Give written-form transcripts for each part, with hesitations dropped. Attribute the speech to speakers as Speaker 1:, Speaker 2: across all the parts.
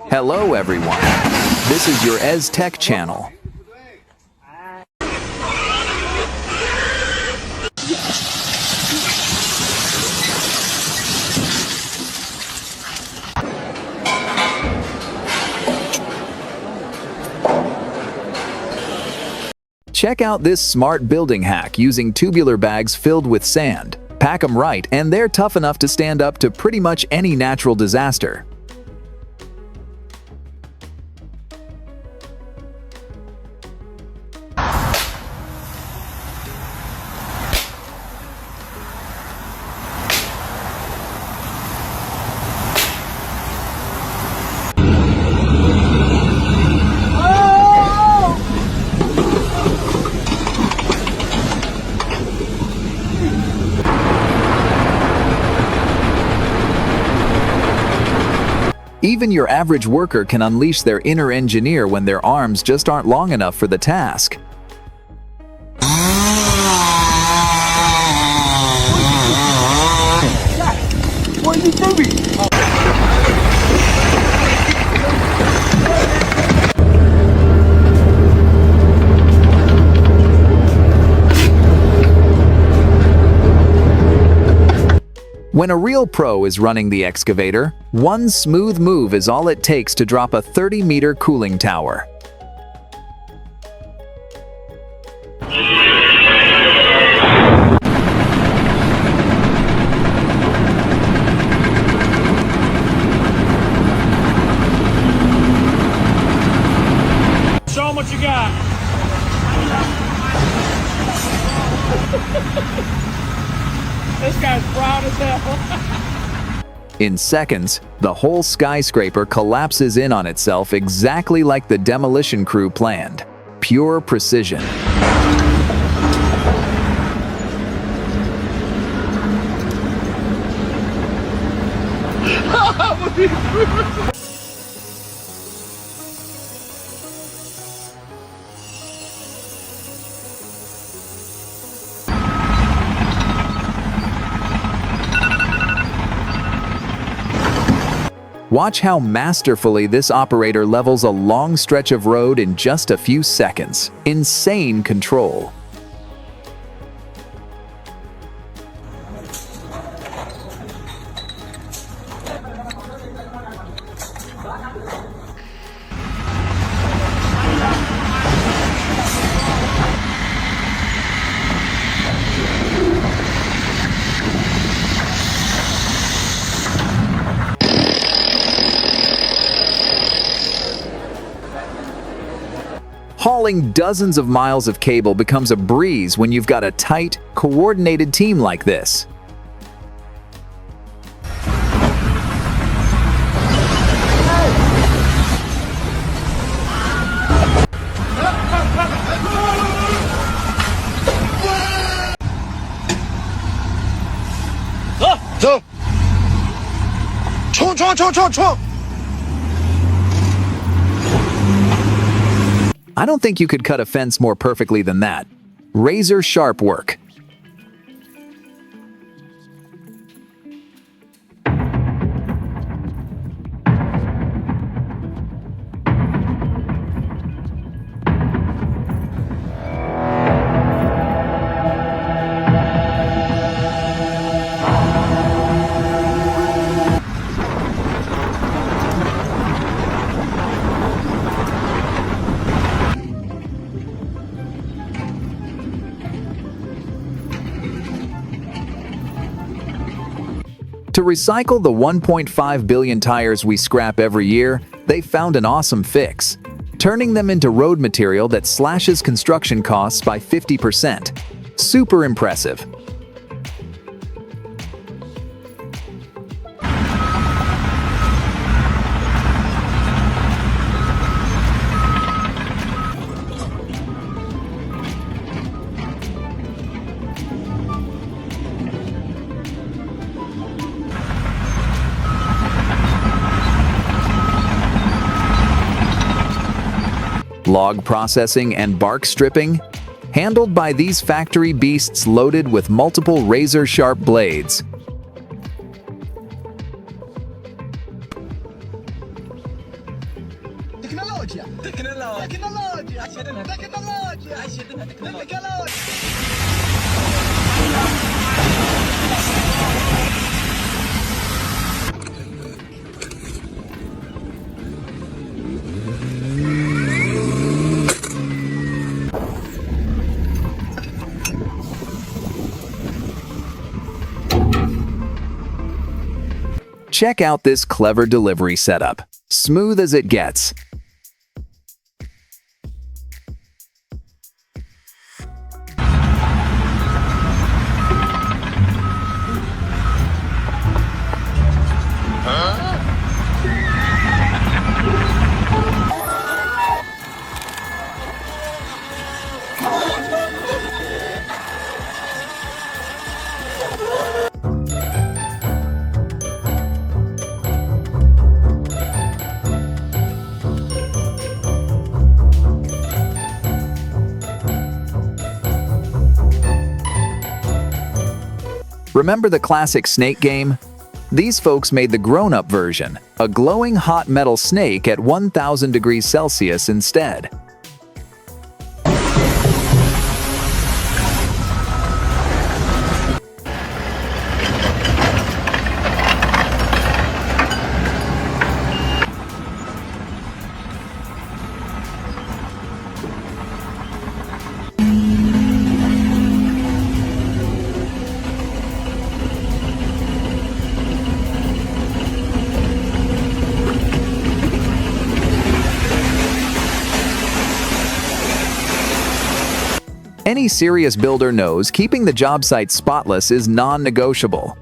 Speaker 1: Hello everyone, this is your Ez Tech channel. Check out this smart building hack using tubular bags filled with sand. Pack them right and they're tough enough to stand up to pretty much any natural disaster. Even your average worker can unleash their inner engineer when their arms just aren't long enough for the task.
Speaker 2: What are you doing?
Speaker 1: When a real pro is running the excavator, one smooth move is all it takes to drop a 30-meter cooling tower.
Speaker 2: Show 'em what you got. This guy's proud as hell.
Speaker 1: In seconds, the whole skyscraper collapses in on itself exactly like the demolition crew planned. Pure precision. Watch how masterfully this operator levels a long stretch of road in just a few seconds. Insane control. Hauling dozens of miles of cable becomes a breeze when you've got a tight, coordinated team like this.
Speaker 2: Go! 冲冲冲冲冲！
Speaker 1: I don't think you could cut a fence more perfectly than that. Razor sharp work. To recycle the 1.5 billion tires we scrap every year, they found an awesome fix, turning them into road material that slashes construction costs by 50%. Super impressive. Log processing and bark stripping, handled by these factory beasts loaded with multiple razor-sharp blades.
Speaker 3: Tecnologia. Tecnologia. Tecnologia. Tecnologia. Tecnologia.
Speaker 1: Check out this clever delivery setup. Smooth as it gets. Remember the classic snake game? These folks made the grown-up version, a glowing hot metal snake at 1,000 degrees Celsius instead. Any serious builder knows keeping the job site spotless is non-negotiable.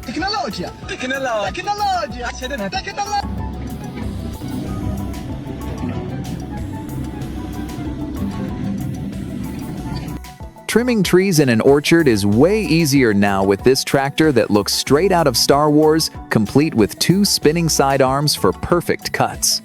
Speaker 3: Tecnologia. Tecnologia. Tecnologia. Tecnologia.
Speaker 1: Trimming trees in an orchard is way easier now with this tractor that looks straight out of Star Wars, complete with 2 spinning sidearms for perfect cuts.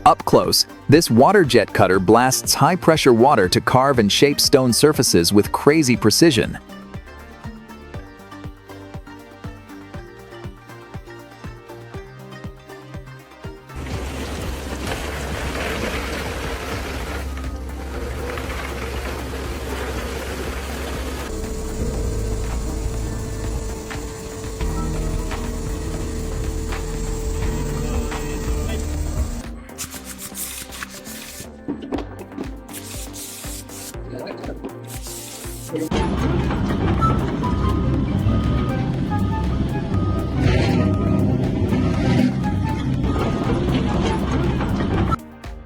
Speaker 1: Up close, this water jet cutter blasts high-pressure water to carve and shape stone surfaces with crazy precision.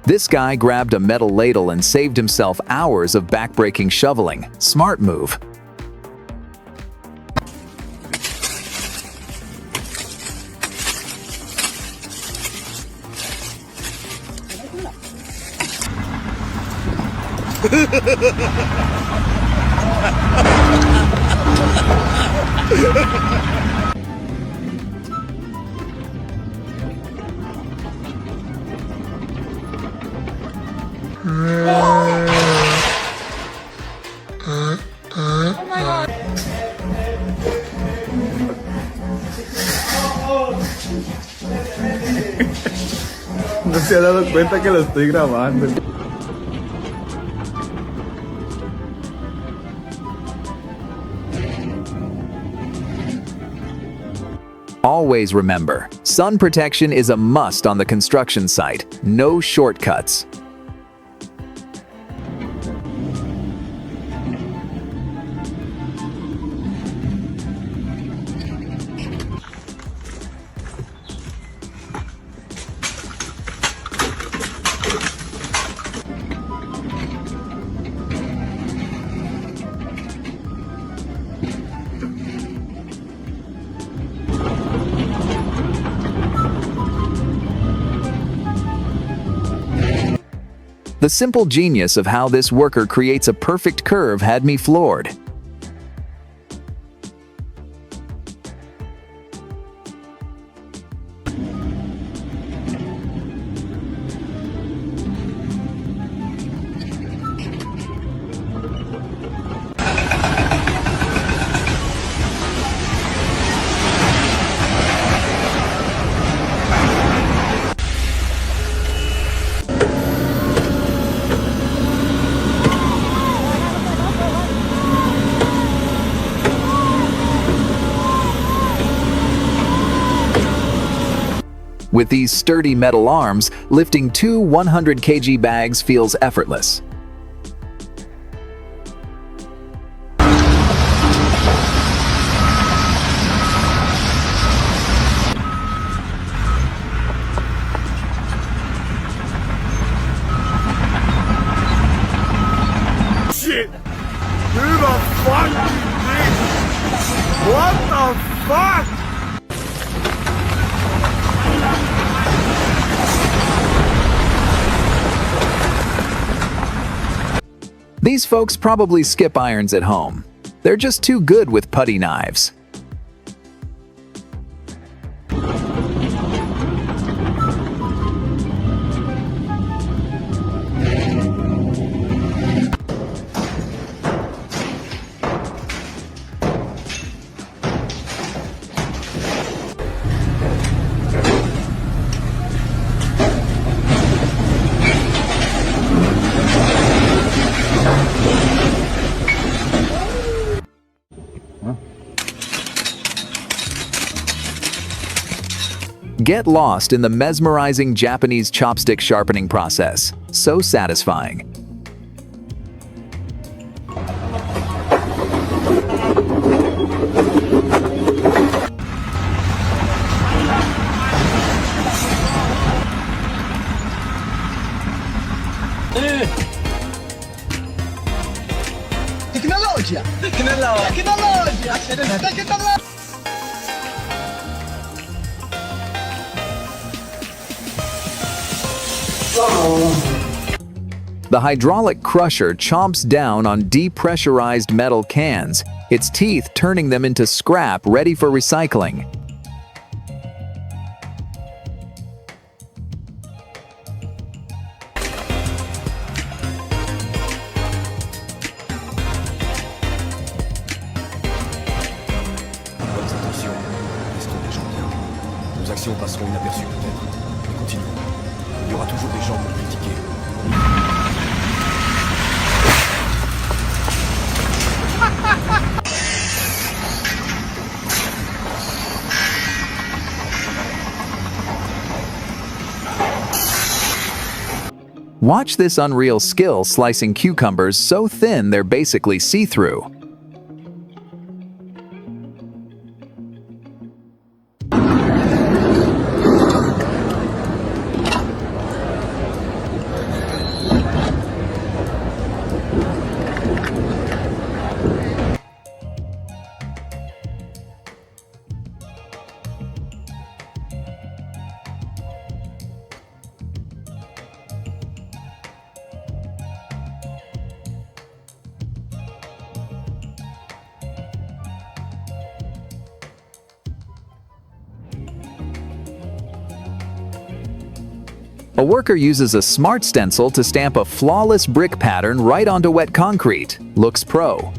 Speaker 1: This guy grabbed a metal ladle and saved himself hours of backbreaking shoveling. Smart move.
Speaker 4: No se ha dado cuenta que lo estoy grabando.
Speaker 1: All always remember, sun protection is a must on the construction site. No shortcuts. The simple genius of how this worker creates a perfect curve had me floored. With these sturdy metal arms, lifting two 100 kg bags feels effortless.
Speaker 2: Shit! Who the fuck did this? What the fuck?
Speaker 1: These folks probably skip irons at home. They're just too good with putty knives. Get lost in the mesmerizing Japanese chopstick sharpening process. So satisfying.
Speaker 3: Tecnologia! Tecnologia! Tecnologia!
Speaker 1: The hydraulic crusher chomps down on depressurized metal cans, its teeth turning them into scrap ready for recycling.
Speaker 5: Attention, restons des gens bien. Nos actions passeront inaperçues peut-être, mais continuons. Il y aura toujours des gens pour critiquer.
Speaker 1: Watch this unreal skill slicing cucumbers so thin they're basically see-through. A worker uses a smart stencil to stamp a flawless brick pattern right onto wet concrete. Looks pro.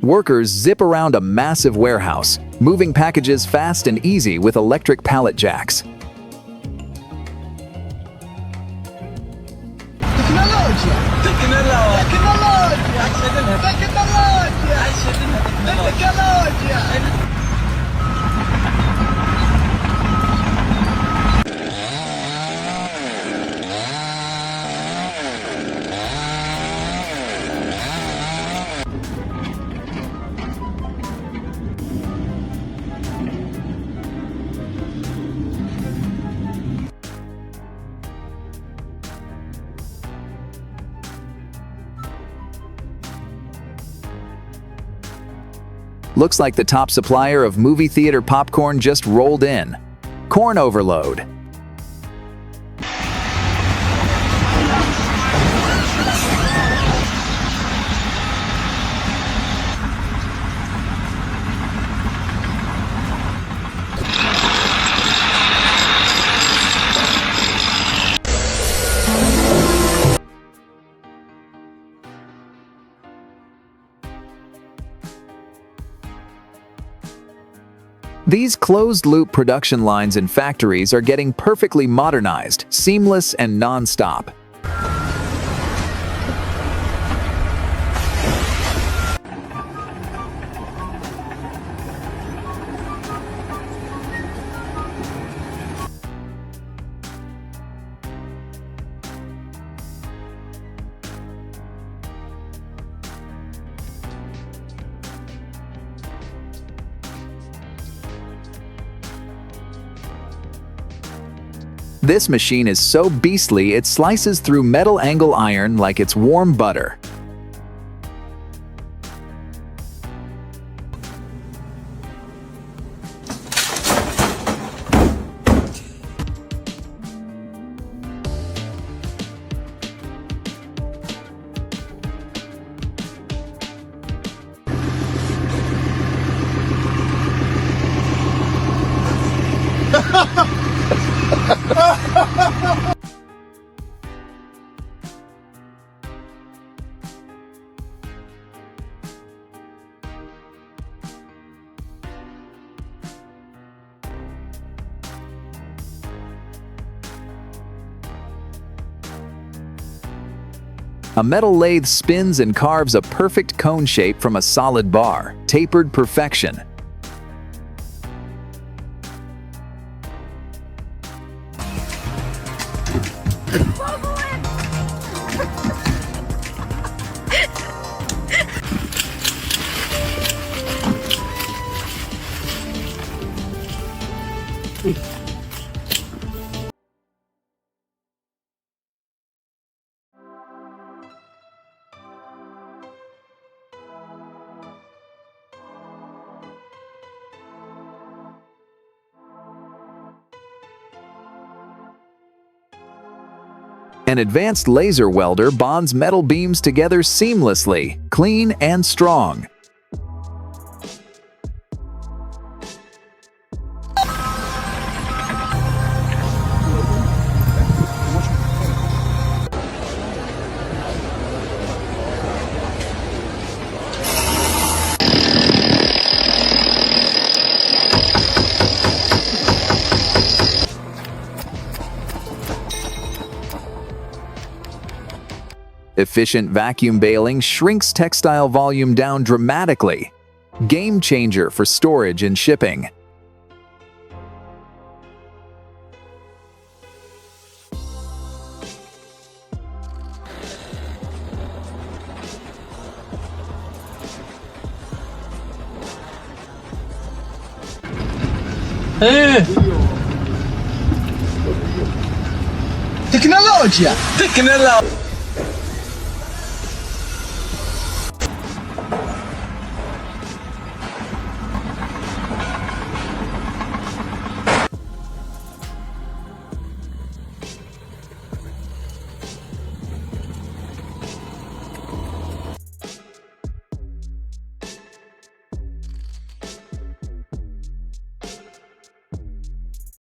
Speaker 1: Workers zip around a massive warehouse, moving packages fast and easy with electric pallet jacks.
Speaker 3: Tecnologia! Tecnologia! Tecnologia! Tecnologia! Tecnologia!
Speaker 1: Looks like the top supplier of movie theater popcorn just rolled in. Corn overload. These closed-loop production lines in factories are getting perfectly modernized, seamless, and non-stop. This machine is so beastly it slices through metal angle iron like it's warm butter. A metal lathe spins and carves a perfect cone shape from a solid bar, tapered perfection. An advanced laser welder bonds metal beams together seamlessly, clean and strong. Efficient vacuum baling shrinks textile volume down dramatically. Game changer for storage and shipping.
Speaker 3: Tecnologia! Tecnologia!